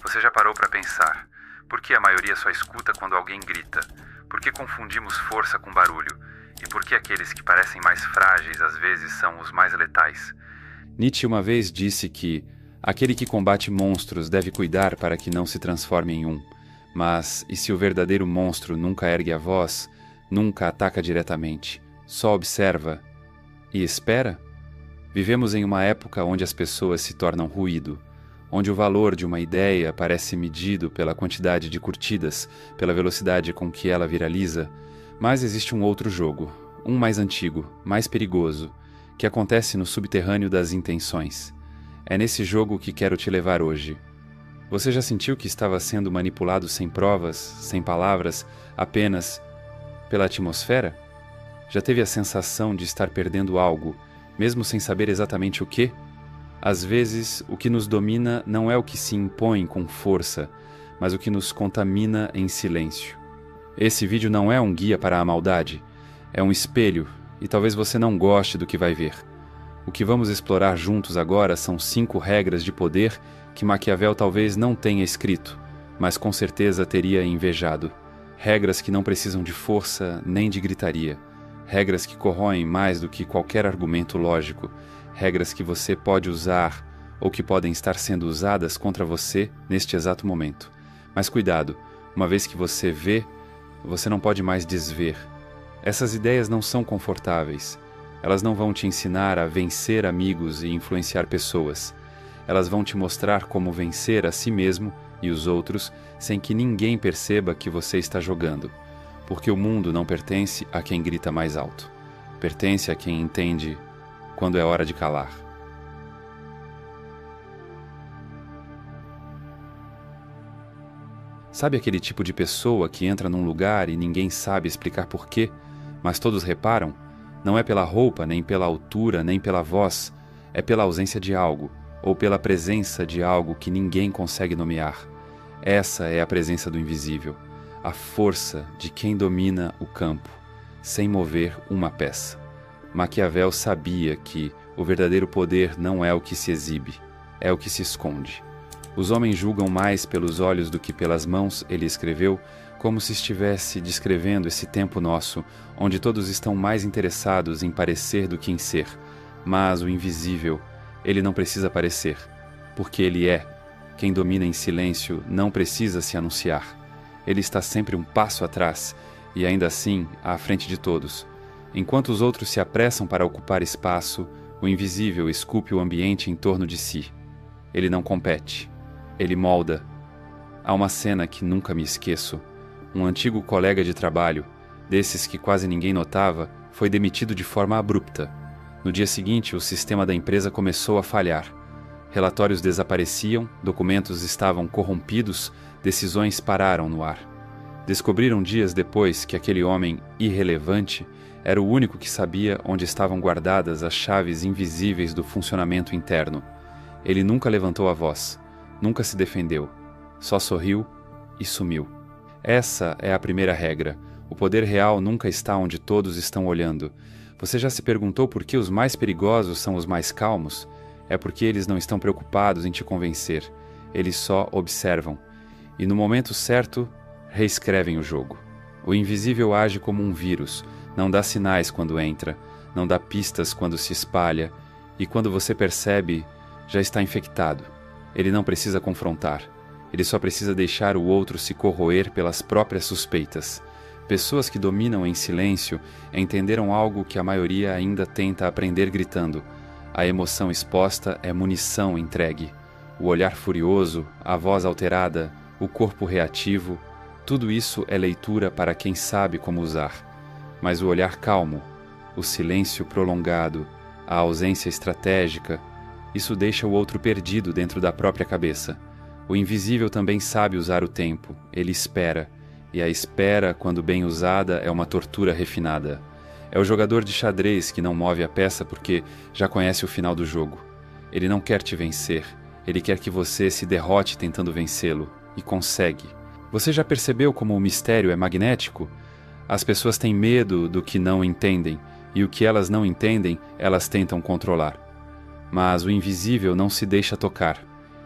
Você já parou para pensar? Por que a maioria só escuta quando alguém grita? Por que confundimos força com barulho? E por que aqueles que parecem mais frágeis às vezes são os mais letais? Nietzsche uma vez disse que aquele que combate monstros deve cuidar para que não se transforme em um. Mas, e se o verdadeiro monstro nunca ergue a voz, nunca ataca diretamente, só observa e espera? Vivemos em uma época onde as pessoas se tornam ruído, onde o valor de uma ideia parece medido pela quantidade de curtidas, pela velocidade com que ela viraliza. Mas existe um outro jogo, um mais antigo, mais perigoso, que acontece no subterrâneo das intenções. É nesse jogo que quero te levar hoje. Você já sentiu que estava sendo manipulado sem provas, sem palavras, apenas pela atmosfera? Já teve a sensação de estar perdendo algo, mesmo sem saber exatamente o quê? Às vezes, o que nos domina não é o que se impõe com força, mas o que nos contamina em silêncio. Esse vídeo não é um guia para a maldade, é um espelho, e talvez você não goste do que vai ver. O que vamos explorar juntos agora são 5 regras de poder que Maquiavel talvez não tenha escrito, mas com certeza teria invejado. Regras que não precisam de força nem de gritaria. Regras que corroem mais do que qualquer argumento lógico. Regras que você pode usar ou que podem estar sendo usadas contra você neste exato momento. Mas cuidado, uma vez que você vê, você não pode mais desver. Essas ideias não são confortáveis. Elas não vão te ensinar a vencer amigos e influenciar pessoas. Elas vão te mostrar como vencer a si mesmo e os outros sem que ninguém perceba que você está jogando. Porque o mundo não pertence a quem grita mais alto. Pertence a quem entende quando é hora de calar. Sabe aquele tipo de pessoa que entra num lugar e ninguém sabe explicar porquê, mas todos reparam? Não é pela roupa, nem pela altura, nem pela voz. É pela ausência de algo, ou pela presença de algo que ninguém consegue nomear. Essa é a presença do invisível, a força de quem domina o campo, sem mover uma peça. Maquiavel sabia que o verdadeiro poder não é o que se exibe, é o que se esconde. Os homens julgam mais pelos olhos do que pelas mãos, ele escreveu, como se estivesse descrevendo esse tempo nosso, onde todos estão mais interessados em parecer do que em ser. Mas o invisível, ele não precisa parecer, porque ele é. Quem domina em silêncio não precisa se anunciar. Ele está sempre um passo atrás, e ainda assim à frente de todos. Enquanto os outros se apressam para ocupar espaço, o invisível esculpe o ambiente em torno de si. Ele não compete. Ele molda. Há uma cena que nunca me esqueço. Um antigo colega de trabalho, desses que quase ninguém notava, foi demitido de forma abrupta. No dia seguinte, o sistema da empresa começou a falhar. Relatórios desapareciam, documentos estavam corrompidos, decisões pararam no ar. Descobriram dias depois que aquele homem irrelevante era o único que sabia onde estavam guardadas as chaves invisíveis do funcionamento interno. Ele nunca levantou a voz, nunca se defendeu, só sorriu e sumiu. Essa é a primeira regra. O poder real nunca está onde todos estão olhando. Você já se perguntou por que os mais perigosos são os mais calmos? É porque eles não estão preocupados em te convencer. Eles só observam. E no momento certo, reescrevem o jogo. O invisível age como um vírus. Não dá sinais quando entra. Não dá pistas quando se espalha. E quando você percebe, já está infectado. Ele não precisa confrontar. Ele só precisa deixar o outro se corroer pelas próprias suspeitas. Pessoas que dominam em silêncio entenderam algo que a maioria ainda tenta aprender gritando. A emoção exposta é munição entregue. O olhar furioso, a voz alterada, o corpo reativo, tudo isso é leitura para quem sabe como usar. Mas o olhar calmo, o silêncio prolongado, a ausência estratégica, isso deixa o outro perdido dentro da própria cabeça. O invisível também sabe usar o tempo, ele espera, e a espera, quando bem usada, é uma tortura refinada. É o jogador de xadrez que não move a peça porque já conhece o final do jogo. Ele não quer te vencer, ele quer que você se derrote tentando vencê-lo, e consegue. Você já percebeu como o mistério é magnético? As pessoas têm medo do que não entendem, e o que elas não entendem, elas tentam controlar. Mas o invisível não se deixa tocar.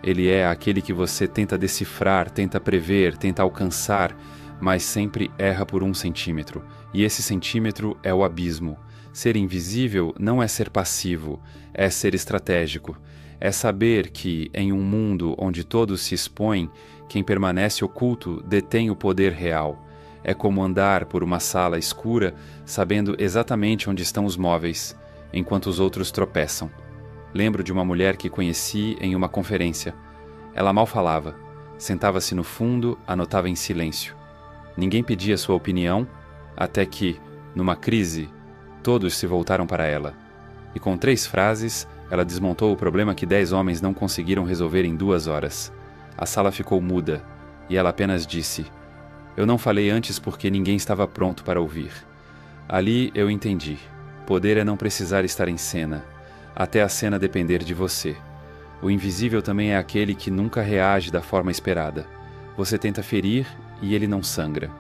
Ele é aquele que você tenta decifrar, tenta prever, tenta alcançar, mas sempre erra por 1 centímetro. E esse centímetro é o abismo. Ser invisível não é ser passivo, é ser estratégico. É saber que, em um mundo onde todos se expõem, quem permanece oculto detém o poder real. É como andar por uma sala escura, sabendo exatamente onde estão os móveis, enquanto os outros tropeçam. Lembro de uma mulher que conheci em uma conferência. Ela mal falava. Sentava-se no fundo, anotava em silêncio. Ninguém pedia sua opinião, até que, numa crise, todos se voltaram para ela. E com 3 frases, ela desmontou o problema que 10 homens não conseguiram resolver em 2 horas. A sala ficou muda, e ela apenas disse: "Eu não falei antes porque ninguém estava pronto para ouvir." Ali eu entendi. Poder é não precisar estar em cena, até a cena depender de você. O invisível também é aquele que nunca reage da forma esperada. Você tenta ferir e ele não sangra.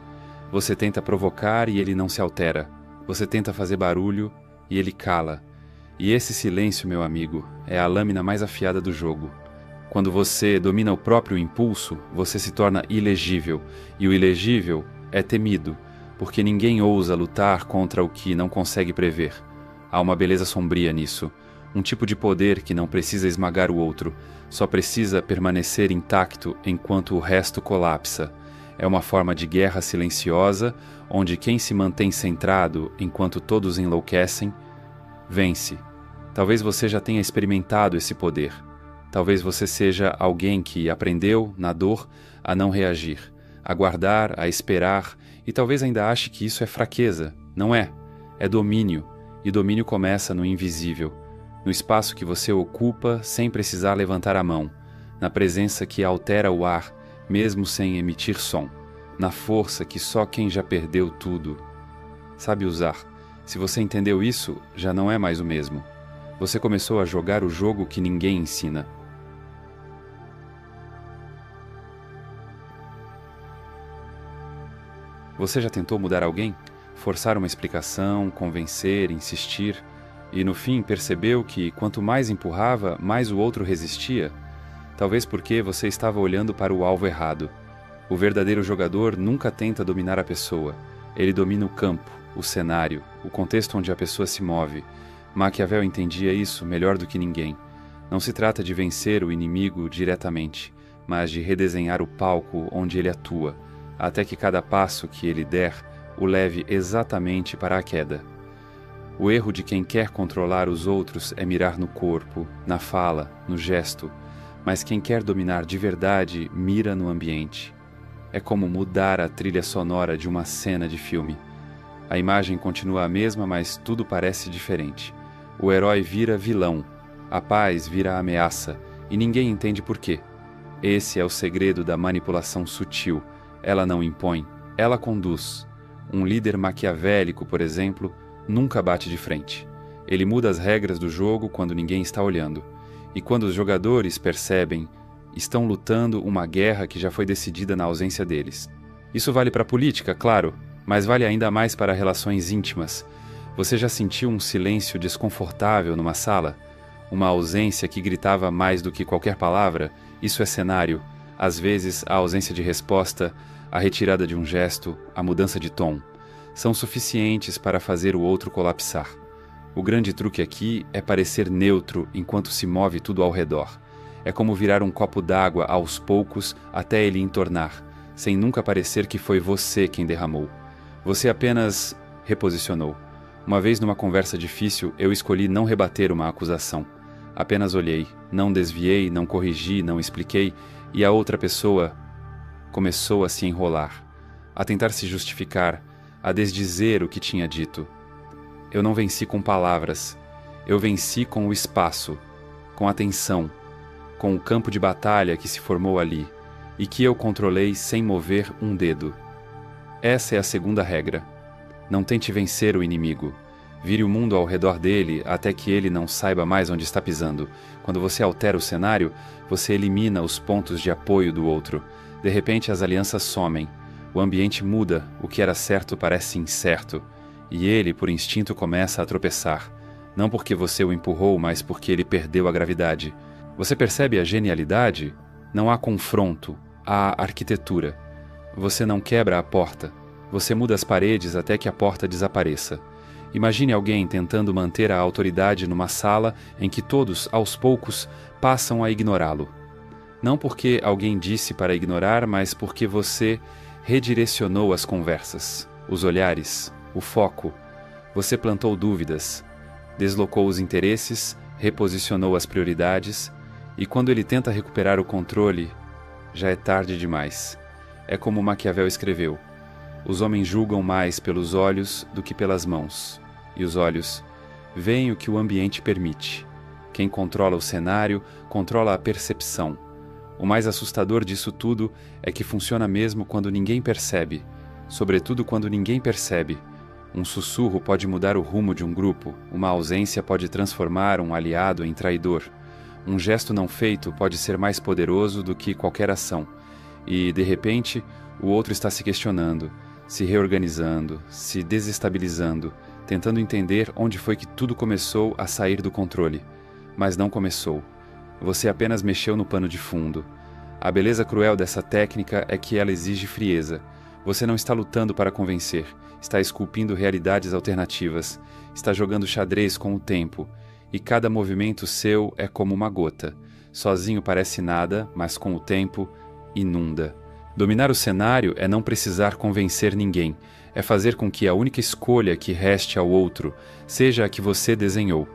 Você tenta provocar e ele não se altera. Você tenta fazer barulho e ele cala. E esse silêncio, meu amigo, é a lâmina mais afiada do jogo. Quando você domina o próprio impulso, você se torna ilegível. E o ilegível é temido, porque ninguém ousa lutar contra o que não consegue prever. Há uma beleza sombria nisso. Um tipo de poder que não precisa esmagar o outro, só precisa permanecer intacto enquanto o resto colapsa. É uma forma de guerra silenciosa, onde quem se mantém centrado enquanto todos enlouquecem, vence. Talvez você já tenha experimentado esse poder. Talvez você seja alguém que aprendeu, na dor, a não reagir, a guardar, a esperar, e talvez ainda ache que isso é fraqueza. Não é. É domínio, e domínio começa no invisível, no espaço que você ocupa sem precisar levantar a mão, na presença que altera o ar, mesmo sem emitir som, na força que só quem já perdeu tudo sabe usar. Se você entendeu isso, já não é mais o mesmo. Você começou a jogar o jogo que ninguém ensina. Você já tentou mudar alguém? Forçar uma explicação, convencer, insistir, e no fim percebeu que quanto mais empurrava, mais o outro resistia? Talvez porque você estava olhando para o alvo errado. O verdadeiro jogador nunca tenta dominar a pessoa. Ele domina o campo, o cenário, o contexto onde a pessoa se move. Maquiavel entendia isso melhor do que ninguém. Não se trata de vencer o inimigo diretamente, mas de redesenhar o palco onde ele atua, até que cada passo que ele der o leve exatamente para a queda. O erro de quem quer controlar os outros é mirar no corpo, na fala, no gesto, mas quem quer dominar de verdade mira no ambiente. É como mudar a trilha sonora de uma cena de filme. A imagem continua a mesma, mas tudo parece diferente. O herói vira vilão, a paz vira ameaça, e ninguém entende por quê. Esse é o segredo da manipulação sutil. Ela não impõe, ela conduz. Um líder maquiavélico, por exemplo, nunca bate de frente. Ele muda as regras do jogo quando ninguém está olhando. E quando os jogadores percebem, estão lutando uma guerra que já foi decidida na ausência deles. Isso vale para a política, claro, mas vale ainda mais para relações íntimas. Você já sentiu um silêncio desconfortável numa sala? Uma ausência que gritava mais do que qualquer palavra? Isso é cenário. Às vezes, a ausência de resposta, a retirada de um gesto, a mudança de tom, são suficientes para fazer o outro colapsar. O grande truque aqui é parecer neutro enquanto se move tudo ao redor. É como virar um copo d'água aos poucos até ele entornar, sem nunca parecer que foi você quem derramou. Você apenas reposicionou. Uma vez numa conversa difícil, eu escolhi não rebater uma acusação. Apenas olhei, não desviei, não corrigi, não expliquei, e a outra pessoa começou a se enrolar, a tentar se justificar, a desdizer o que tinha dito. Eu não venci com palavras, eu venci com o espaço, com a tensão, com o campo de batalha que se formou ali, e que eu controlei sem mover um dedo. Essa é a segunda regra. Não tente vencer o inimigo. Vire o mundo ao redor dele até que ele não saiba mais onde está pisando. Quando você altera o cenário, você elimina os pontos de apoio do outro. De repente as alianças somem. O ambiente muda, o que era certo parece incerto. E ele, por instinto, começa a tropeçar. Não porque você o empurrou, mas porque ele perdeu a gravidade. Você percebe a genialidade? Não há confronto, há arquitetura. Você não quebra a porta. Você muda as paredes até que a porta desapareça. Imagine alguém tentando manter a autoridade numa sala em que todos, aos poucos, passam a ignorá-lo. Não porque alguém disse para ignorar, mas porque você redirecionou as conversas, os olhares, o foco. Você plantou dúvidas, deslocou os interesses, reposicionou as prioridades, e quando ele tenta recuperar o controle, já é tarde demais. É como Maquiavel escreveu: os homens julgam mais pelos olhos do que pelas mãos, e os olhos veem o que o ambiente permite. Quem controla o cenário, controla a percepção. O mais assustador disso tudo é que funciona mesmo quando ninguém percebe, sobretudo quando ninguém percebe. Um sussurro pode mudar o rumo de um grupo, uma ausência pode transformar um aliado em traidor. Um gesto não feito pode ser mais poderoso do que qualquer ação. E, de repente, o outro está se questionando, se reorganizando, se desestabilizando, tentando entender onde foi que tudo começou a sair do controle. Mas não começou. Você apenas mexeu no pano de fundo. A beleza cruel dessa técnica é que ela exige frieza. Você não está lutando para convencer, está esculpindo realidades alternativas, está jogando xadrez com o tempo, e cada movimento seu é como uma gota. Sozinho parece nada, mas com o tempo, inunda. Dominar o cenário é não precisar convencer ninguém, é fazer com que a única escolha que reste ao outro seja a que você desenhou.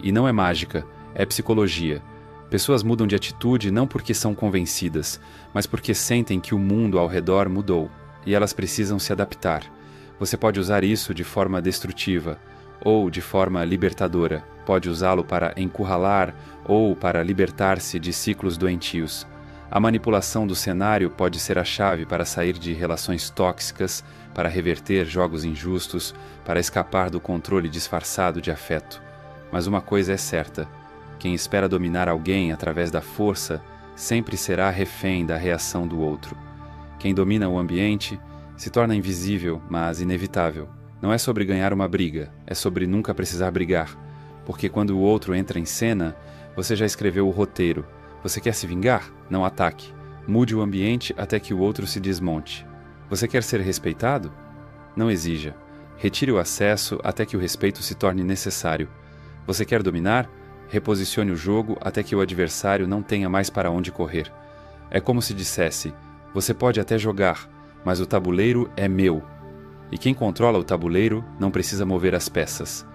E não é mágica, é psicologia. Pessoas mudam de atitude não porque são convencidas, mas porque sentem que o mundo ao redor mudou, e elas precisam se adaptar. Você pode usar isso de forma destrutiva, ou de forma libertadora. Pode usá-lo para encurralar ou para libertar-se de ciclos doentios. A manipulação do cenário pode ser a chave para sair de relações tóxicas, para reverter jogos injustos, para escapar do controle disfarçado de afeto. Mas uma coisa é certa: quem espera dominar alguém através da força sempre será refém da reação do outro. Quem domina o ambiente se torna invisível, mas inevitável. Não é sobre ganhar uma briga, é sobre nunca precisar brigar. Porque quando o outro entra em cena, você já escreveu o roteiro. Você quer se vingar? Não ataque. Mude o ambiente até que o outro se desmonte. Você quer ser respeitado? Não exija. Retire o acesso até que o respeito se torne necessário. Você quer dominar? Reposicione o jogo até que o adversário não tenha mais para onde correr. É como se dissesse: você pode até jogar, mas o tabuleiro é meu. E quem controla o tabuleiro não precisa mover as peças.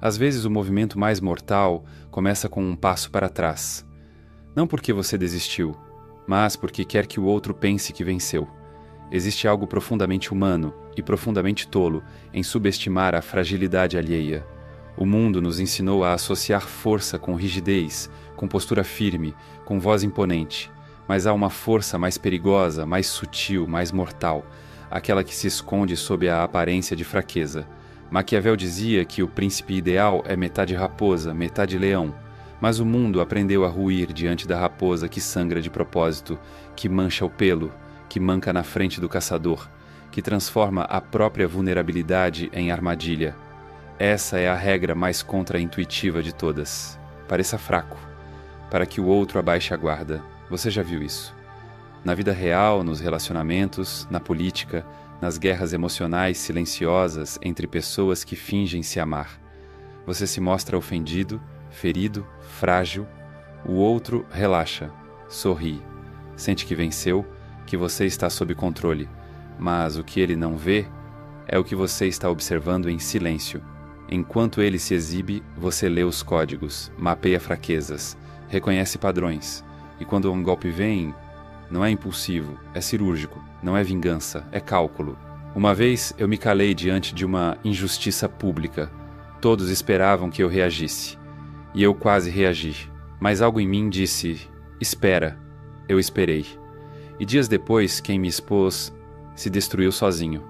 Às vezes o movimento mais mortal começa com um passo para trás. Não porque você desistiu, mas porque quer que o outro pense que venceu. Existe algo profundamente humano e profundamente tolo em subestimar a fragilidade alheia. O mundo nos ensinou a associar força com rigidez, com postura firme, com voz imponente. Mas há uma força mais perigosa, mais sutil, mais mortal, aquela que se esconde sob a aparência de fraqueza. Maquiavel dizia que o príncipe ideal é metade raposa, metade leão, mas o mundo aprendeu a ruir diante da raposa que sangra de propósito, que mancha o pelo, que manca na frente do caçador, que transforma a própria vulnerabilidade em armadilha. Essa é a regra mais contra-intuitiva de todas. Pareça fraco, para que o outro abaixe a guarda. Você já viu isso? Na vida real, nos relacionamentos, na política, nas guerras emocionais silenciosas entre pessoas que fingem se amar. Você se mostra ofendido, ferido, frágil. O outro relaxa, sorri, sente que venceu, que você está sob controle. Mas o que ele não vê é o que você está observando em silêncio. Enquanto ele se exibe, você lê os códigos, mapeia fraquezas, reconhece padrões. E quando um golpe vem, não é impulsivo, é cirúrgico, não é vingança, é cálculo. Uma vez eu me calei diante de uma injustiça pública. Todos esperavam que eu reagisse. E eu quase reagi. Mas algo em mim disse: espera. Eu esperei. E dias depois, quem me expôs se destruiu sozinho.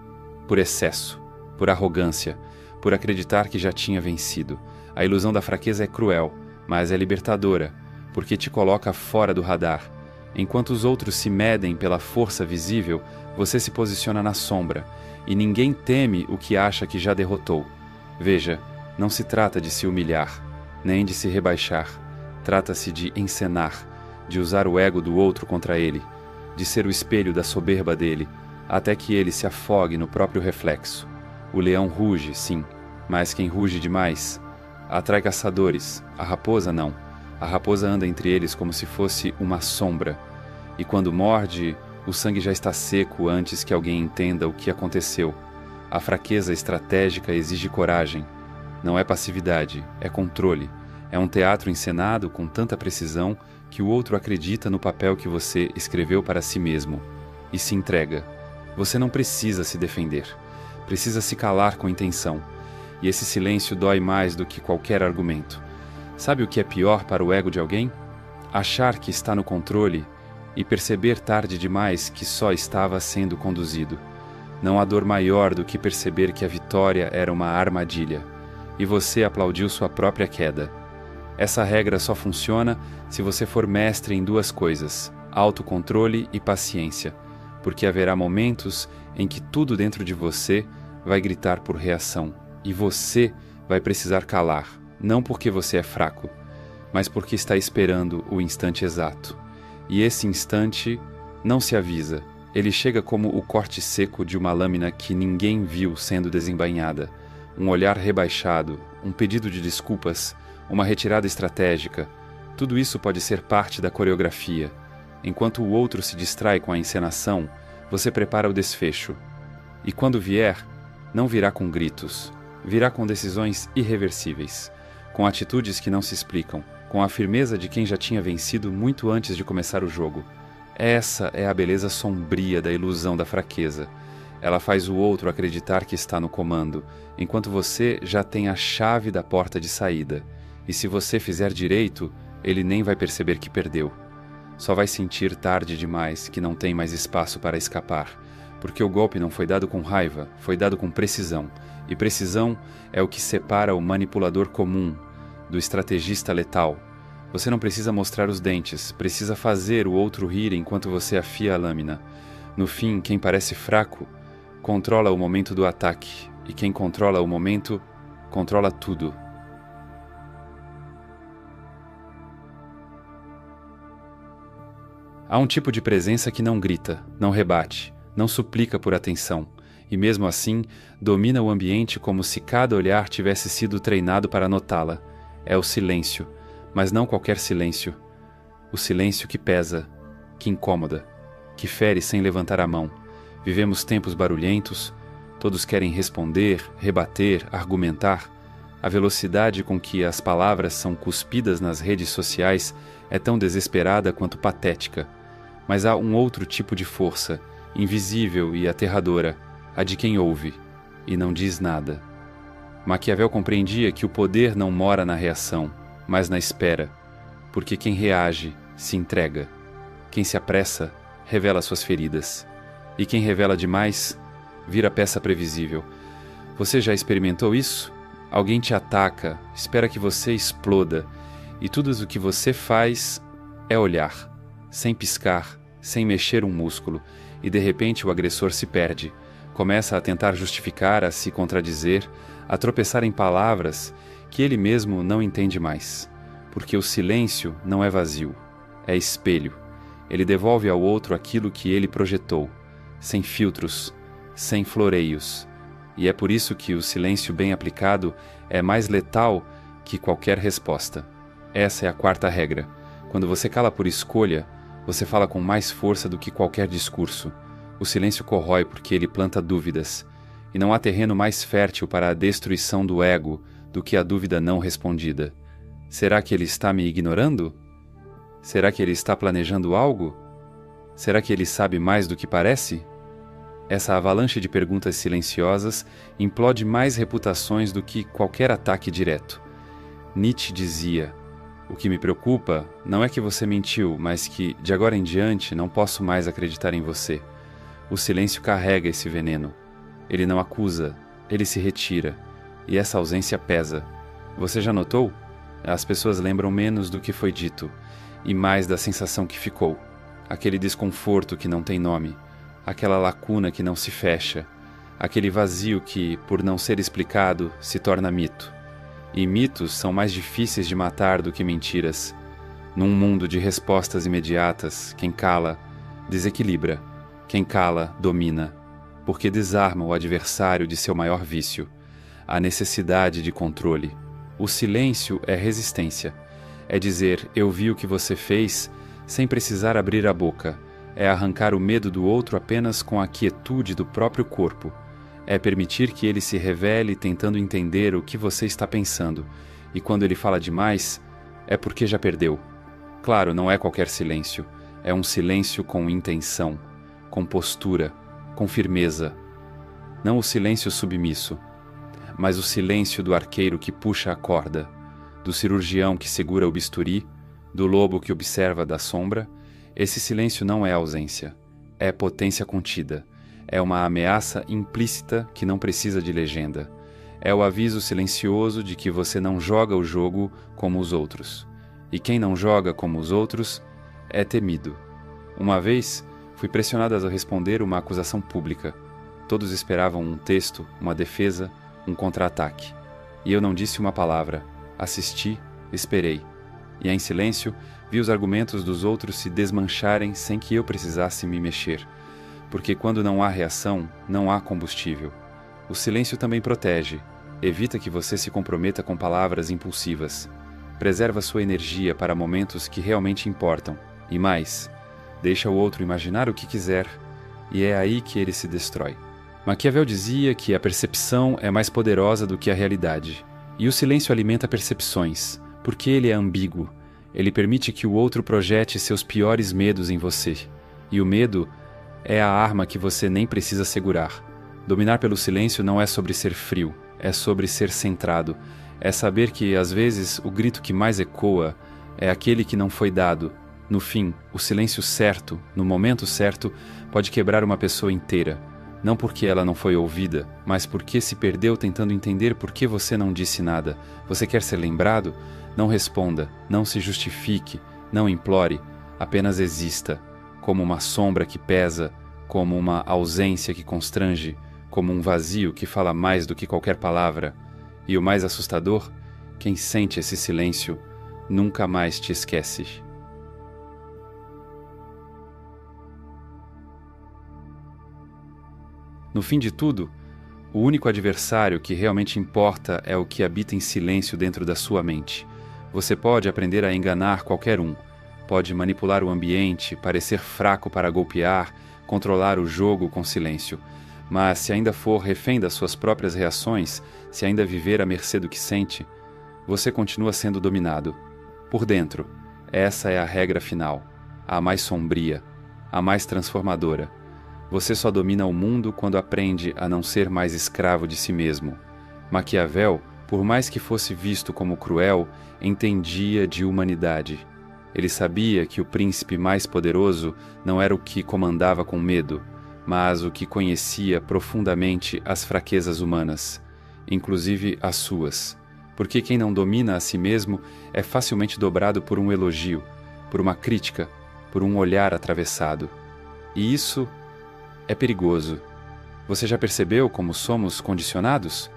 Por excesso, por arrogância, por acreditar que já tinha vencido. A ilusão da fraqueza é cruel, mas é libertadora, porque te coloca fora do radar. Enquanto os outros se medem pela força visível, você se posiciona na sombra, e ninguém teme o que acha que já derrotou. Veja, não se trata de se humilhar, nem de se rebaixar. Trata-se de encenar, de usar o ego do outro contra ele, de ser o espelho da soberba dele, até que ele se afogue no próprio reflexo. O leão ruge, sim, mas quem ruge demais atrai caçadores, a raposa não. A raposa anda entre eles como se fosse uma sombra, e quando morde, o sangue já está seco antes que alguém entenda o que aconteceu. A fraqueza estratégica exige coragem. Não é passividade, é controle. É um teatro encenado com tanta precisão que o outro acredita no papel que você escreveu para si mesmo e se entrega. Você não precisa se defender, precisa se calar com intenção. E esse silêncio dói mais do que qualquer argumento. Sabe o que é pior para o ego de alguém? Achar que está no controle e perceber tarde demais que só estava sendo conduzido. Não há dor maior do que perceber que a vitória era uma armadilha e você aplaudiu sua própria queda. Essa regra só funciona se você for mestre em duas coisas: autocontrole e paciência, porque haverá momentos em que tudo dentro de você vai gritar por reação e você vai precisar calar, não porque você é fraco, mas porque está esperando o instante exato. E esse instante não se avisa. Ele chega como o corte seco de uma lâmina que ninguém viu sendo desembainhada. Um olhar rebaixado, um pedido de desculpas, uma retirada estratégica. Tudo isso pode ser parte da coreografia. Enquanto o outro se distrai com a encenação, você prepara o desfecho. E quando vier, não virá com gritos. Virá com decisões irreversíveis, com atitudes que não se explicam, com a firmeza de quem já tinha vencido muito antes de começar o jogo. Essa é a beleza sombria da ilusão da fraqueza. Ela faz o outro acreditar que está no comando, enquanto você já tem a chave da porta de saída. E se você fizer direito, ele nem vai perceber que perdeu. Só vai sentir tarde demais que não tem mais espaço para escapar, porque o golpe não foi dado com raiva, foi dado com precisão. E precisão é o que separa o manipulador comum do estrategista letal. Você não precisa mostrar os dentes, precisa fazer o outro rir enquanto você afia a lâmina. No fim, quem parece fraco controla o momento do ataque, e quem controla o momento, controla tudo. Há um tipo de presença que não grita, não rebate, não suplica por atenção, e mesmo assim domina o ambiente como se cada olhar tivesse sido treinado para notá-la. É o silêncio, mas não qualquer silêncio. O silêncio que pesa, que incomoda, que fere sem levantar a mão. Vivemos tempos barulhentos, todos querem responder, rebater, argumentar. A velocidade com que as palavras são cuspidas nas redes sociais é tão desesperada quanto patética. Mas há um outro tipo de força, invisível e aterradora, a de quem ouve e não diz nada. Maquiavel compreendia que o poder não mora na reação, mas na espera, porque quem reage se entrega. Quem se apressa revela suas feridas, e quem revela demais vira peça previsível. Você já experimentou isso? Alguém te ataca, espera que você exploda, e tudo o que você faz é olhar, sem piscar, sem mexer um músculo, e de repente o agressor se perde, começa a tentar justificar, a se contradizer, a tropeçar em palavras que ele mesmo não entende mais, porque o silêncio não é vazio, é espelho. Ele devolve ao outro aquilo que ele projetou, sem filtros, sem floreios. E é por isso que o silêncio bem aplicado é mais letal que qualquer resposta. Essa é a quarta regra. Quando você cala por escolha, você fala com mais força do que qualquer discurso. O silêncio corrói porque ele planta dúvidas. E não há terreno mais fértil para a destruição do ego do que a dúvida não respondida. Será que ele está me ignorando? Será que ele está planejando algo? Será que ele sabe mais do que parece? Essa avalanche de perguntas silenciosas implode mais reputações do que qualquer ataque direto. Nietzsche dizia: "O que me preocupa não é que você mentiu, mas que, de agora em diante, não posso mais acreditar em você." O silêncio carrega esse veneno. Ele não acusa, ele se retira. E essa ausência pesa. Você já notou? As pessoas lembram menos do que foi dito, e mais da sensação que ficou. Aquele desconforto que não tem nome, aquela lacuna que não se fecha. aquele vazio que, por não ser explicado, se torna mito. E mitos são mais difíceis de matar do que mentiras. Num mundo de respostas imediatas, quem cala, desequilibra. Quem cala, domina. Porque desarma o adversário de seu maior vício, a necessidade de controle. O silêncio é resistência. É dizer, eu vi o que você fez, sem precisar abrir a boca. É arrancar o medo do outro apenas com a quietude do próprio corpo. É permitir que ele se revele tentando entender o que você está pensando. E quando ele fala demais, é porque já perdeu. Claro, não é qualquer silêncio. É um silêncio com intenção, com postura, com firmeza. Não o silêncio submisso, mas o silêncio do arqueiro que puxa a corda, do cirurgião que segura o bisturi, do lobo que observa da sombra. Esse silêncio não é ausência, é potência contida, é uma ameaça implícita que não precisa de legenda. É o aviso silencioso de que você não joga o jogo como os outros. E quem não joga como os outros é temido. Uma vez, fui pressionado a responder uma acusação pública. Todos esperavam um texto, uma defesa, um contra-ataque. E eu não disse uma palavra. Assisti, esperei. E em silêncio, vi os argumentos dos outros se desmancharem sem que eu precisasse me mexer. Porque quando não há reação, não há combustível. O silêncio também protege. Evita que você se comprometa com palavras impulsivas. Preserva sua energia para momentos que realmente importam. E mais, deixa o outro imaginar o que quiser. E é aí que ele se destrói. Maquiavel dizia que a percepção é mais poderosa do que a realidade. E o silêncio alimenta percepções, porque ele é ambíguo. Ele permite que o outro projete seus piores medos em você. E o medo é a arma que você nem precisa segurar. Dominar pelo silêncio não é sobre ser frio, é sobre ser centrado. É saber que, às vezes, o grito que mais ecoa é aquele que não foi dado. No fim, o silêncio certo, no momento certo, pode quebrar uma pessoa inteira. Não porque ela não foi ouvida, mas porque se perdeu tentando entender por que você não disse nada. Você quer ser lembrado? Não responda, não se justifique, não implore, apenas exista, como uma sombra que pesa, como uma ausência que constrange, como um vazio que fala mais do que qualquer palavra. E o mais assustador, quem sente esse silêncio nunca mais te esquece. No fim de tudo, o único adversário que realmente importa é o que habita em silêncio dentro da sua mente. Você pode aprender a enganar qualquer um, pode manipular o ambiente, parecer fraco para golpear, controlar o jogo com silêncio. Mas se ainda for refém das suas próprias reações, se ainda viver à mercê do que sente, você continua sendo dominado. Por dentro, essa é a regra final, a mais sombria, a mais transformadora. Você só domina o mundo quando aprende a não ser mais escravo de si mesmo. Maquiavel, por mais que fosse visto como cruel, entendia de humanidade. Ele sabia que o príncipe mais poderoso não era o que comandava com medo, mas o que conhecia profundamente as fraquezas humanas, inclusive as suas. Porque quem não domina a si mesmo é facilmente dobrado por um elogio, por uma crítica, por um olhar atravessado. E isso é perigoso. Você já percebeu como somos condicionados?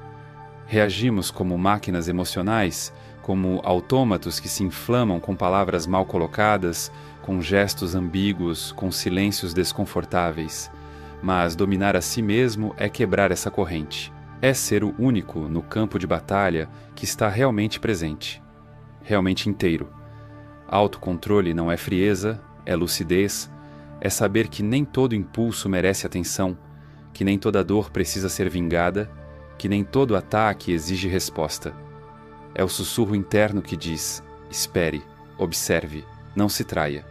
Reagimos como máquinas emocionais, como autômatos que se inflamam com palavras mal colocadas, com gestos ambíguos, com silêncios desconfortáveis. Mas dominar a si mesmo é quebrar essa corrente. É ser o único no campo de batalha que está realmente presente, realmente inteiro. Autocontrole não é frieza, é lucidez, é saber que nem todo impulso merece atenção, que nem toda dor precisa ser vingada, que nem todo ataque exige resposta. É o sussurro interno que diz: espere, observe, não se traia.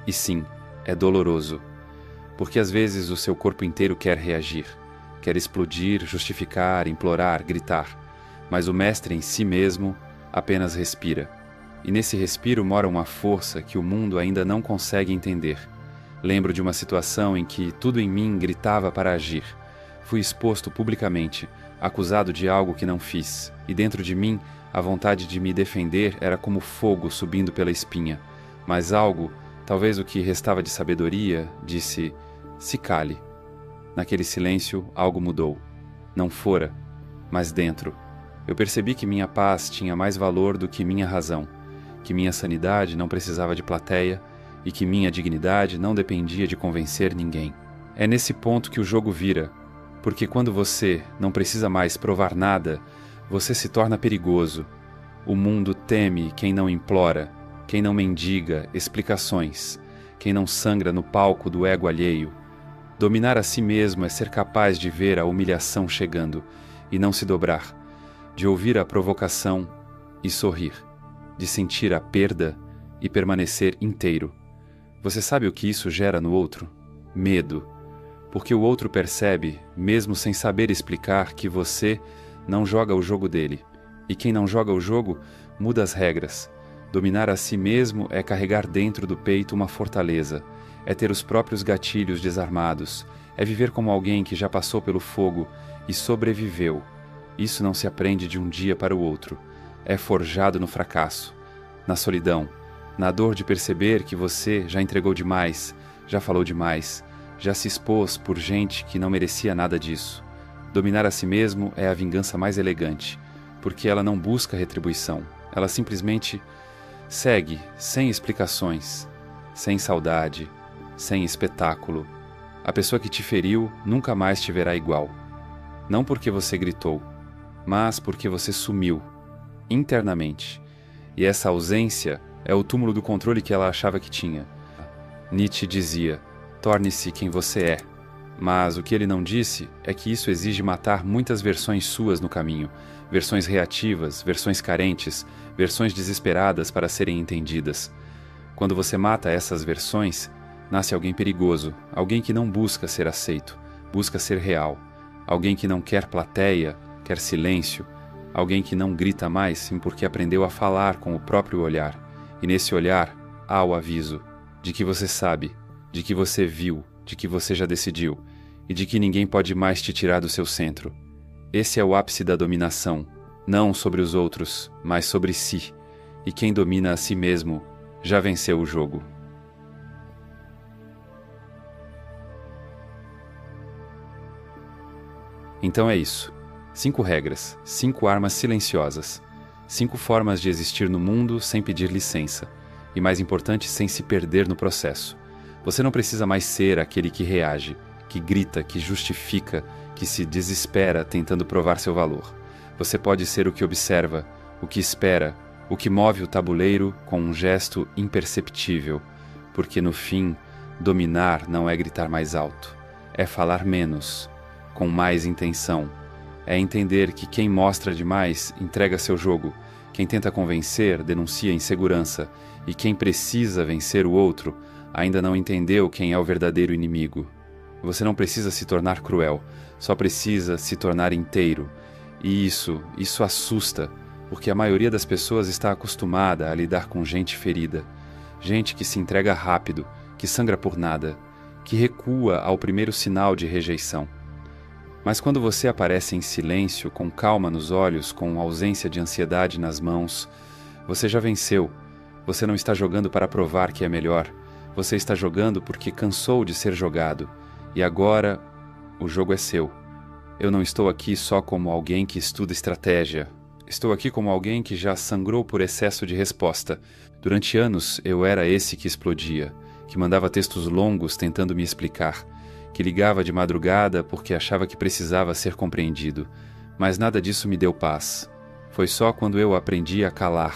E sim, é doloroso, porque às vezes o seu corpo inteiro quer reagir, quer explodir, justificar, implorar, gritar, mas o mestre em si mesmo apenas respira. E nesse respiro mora uma força que o mundo ainda não consegue entender. Lembro de uma situação em que tudo em mim gritava para agir. Fui exposto publicamente, acusado de algo que não fiz, e dentro de mim a vontade de me defender era como fogo subindo pela espinha. Mas algo, talvez o que restava de sabedoria, disse: se cale. Naquele silêncio, algo mudou. não fora, mas dentro. Eu percebi que minha paz tinha mais valor do que minha razão, que minha sanidade não precisava de plateia e que minha dignidade não dependia de convencer ninguém. É nesse ponto que o jogo vira, porque quando você não precisa mais provar nada, você se torna perigoso. O mundo teme quem não implora, quem não mendiga explicações, quem não sangra no palco do ego alheio. Dominar a si mesmo é ser capaz de ver a humilhação chegando e não se dobrar, de ouvir a provocação e sorrir, de sentir a perda e permanecer inteiro. Você sabe o que isso gera no outro? Medo. Porque o outro percebe, mesmo sem saber explicar, que você não joga o jogo dele. E quem não joga o jogo, muda as regras. Dominar a si mesmo é carregar dentro do peito uma fortaleza, é ter os próprios gatilhos desarmados, é viver como alguém que já passou pelo fogo e sobreviveu. Isso não se aprende de um dia para o outro. É forjado no fracasso, na solidão, na dor de perceber que você já entregou demais, já falou demais, já se expôs por gente que não merecia nada disso. Dominar a si mesmo é a vingança mais elegante, porque ela não busca retribuição. Ela simplesmente segue, sem explicações, sem saudade, sem espetáculo. A pessoa que te feriu nunca mais te verá igual. Não porque você gritou, mas porque você sumiu, internamente. E essa ausência é o túmulo do controle que ela achava que tinha. Nietzsche dizia: torne-se quem você é. Mas o que ele não disse é que isso exige matar muitas versões suas no caminho, versões reativas, versões carentes, versões desesperadas para serem entendidas. Quando você mata essas versões, nasce alguém perigoso, alguém que não busca ser aceito, busca ser real, alguém que não quer plateia, quer silêncio, alguém que não grita mais sim porque aprendeu a falar com o próprio olhar. E nesse olhar há o aviso de que você sabe, de que você viu, de que você já decidiu e de que ninguém pode mais te tirar do seu centro. Esse é o ápice da dominação, não sobre os outros, mas sobre si. E quem domina a si mesmo já venceu o jogo. Então é isso. 5 regras, 5 armas silenciosas, 5 formas de existir no mundo sem pedir licença, e mais importante, sem se perder no processo. Você não precisa mais ser aquele que reage, que grita, que justifica, que se desespera tentando provar seu valor. Você pode ser o que observa, o que espera, o que move o tabuleiro com um gesto imperceptível, porque no fim, dominar não é gritar mais alto, é falar menos, com mais intenção. É entender que quem mostra demais entrega seu jogo, quem tenta convencer denuncia insegurança, e quem precisa vencer o outro ainda não entendeu quem é o verdadeiro inimigo. Você não precisa se tornar cruel, só precisa se tornar inteiro. E isso assusta, porque a maioria das pessoas está acostumada a lidar com gente ferida, gente que se entrega rápido, que sangra por nada, que recua ao primeiro sinal de rejeição. Mas quando você aparece em silêncio, com calma nos olhos, com ausência de ansiedade nas mãos, você já venceu. Você não está jogando para provar que é melhor. Você está jogando porque cansou de ser jogado. E agora, o jogo é seu. Eu não estou aqui só como alguém que estuda estratégia. Estou aqui como alguém que já sangrou por excesso de resposta. Durante anos, eu era esse que explodia, que mandava textos longos tentando me explicar, que ligava de madrugada porque achava que precisava ser compreendido. Mas nada disso me deu paz. Foi só quando eu aprendi a calar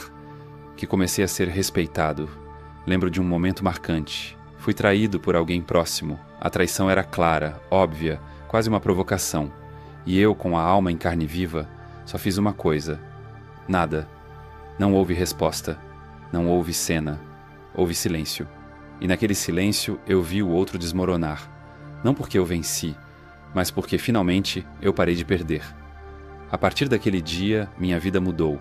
que comecei a ser respeitado. Lembro de um momento marcante. Fui traído por alguém próximo. A traição era clara, óbvia, quase uma provocação. E eu, com a alma em carne viva, só fiz uma coisa. Nada. Não houve resposta. Não houve cena. Houve silêncio. E naquele silêncio eu vi o outro desmoronar. Não porque eu venci, mas porque finalmente eu parei de perder. A partir daquele dia, minha vida mudou.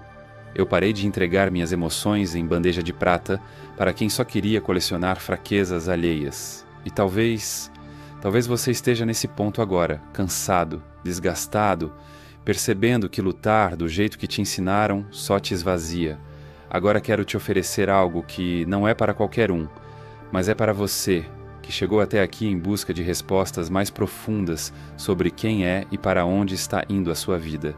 Eu parei de entregar minhas emoções em bandeja de prata para quem só queria colecionar fraquezas alheias. E talvez você esteja nesse ponto agora, cansado, desgastado, percebendo que lutar do jeito que te ensinaram só te esvazia. Agora quero te oferecer algo que não é para qualquer um, mas é para você, que chegou até aqui em busca de respostas mais profundas sobre quem é e para onde está indo a sua vida.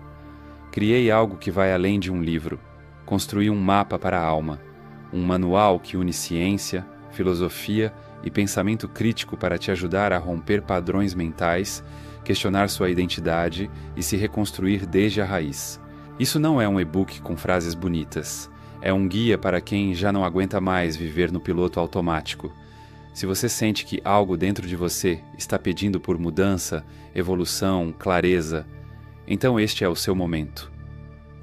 Criei algo que vai além de um livro. Construí um mapa para a alma, um manual que une ciência, filosofia e pensamento crítico para te ajudar a romper padrões mentais, questionar sua identidade e se reconstruir desde a raiz. Isso não é um e-book com frases bonitas. É um guia para quem já não aguenta mais viver no piloto automático. Se você sente que algo dentro de você está pedindo por mudança, evolução, clareza, então este é o seu momento.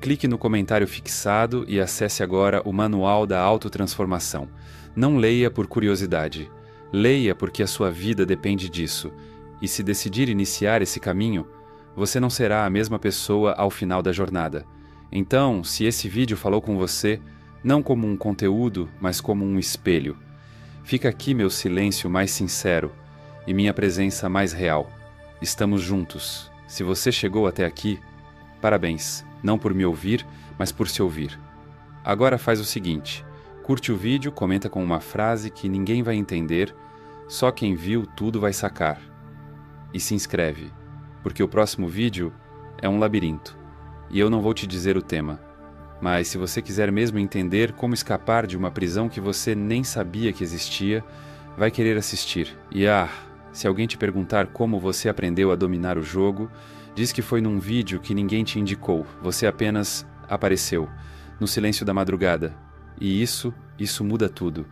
Clique no comentário fixado e acesse agora o Manual da Autotransformação. Não leia por curiosidade. Leia porque a sua vida depende disso. E se decidir iniciar esse caminho, você não será a mesma pessoa ao final da jornada. Então, se esse vídeo falou com você, não como um conteúdo, mas como um espelho, fica aqui meu silêncio mais sincero e minha presença mais real. Estamos juntos. Se você chegou até aqui, parabéns, não por me ouvir, mas por se ouvir. Agora faz o seguinte, curte o vídeo, comenta com uma frase que ninguém vai entender, só quem viu tudo vai sacar. E se inscreve, porque o próximo vídeo é um labirinto, e eu não vou te dizer o tema. Mas se você quiser mesmo entender como escapar de uma prisão que você nem sabia que existia, vai querer assistir. E se alguém te perguntar como você aprendeu a dominar o jogo, diz que foi num vídeo que ninguém te indicou, você apenas apareceu, no silêncio da madrugada. E isso muda tudo.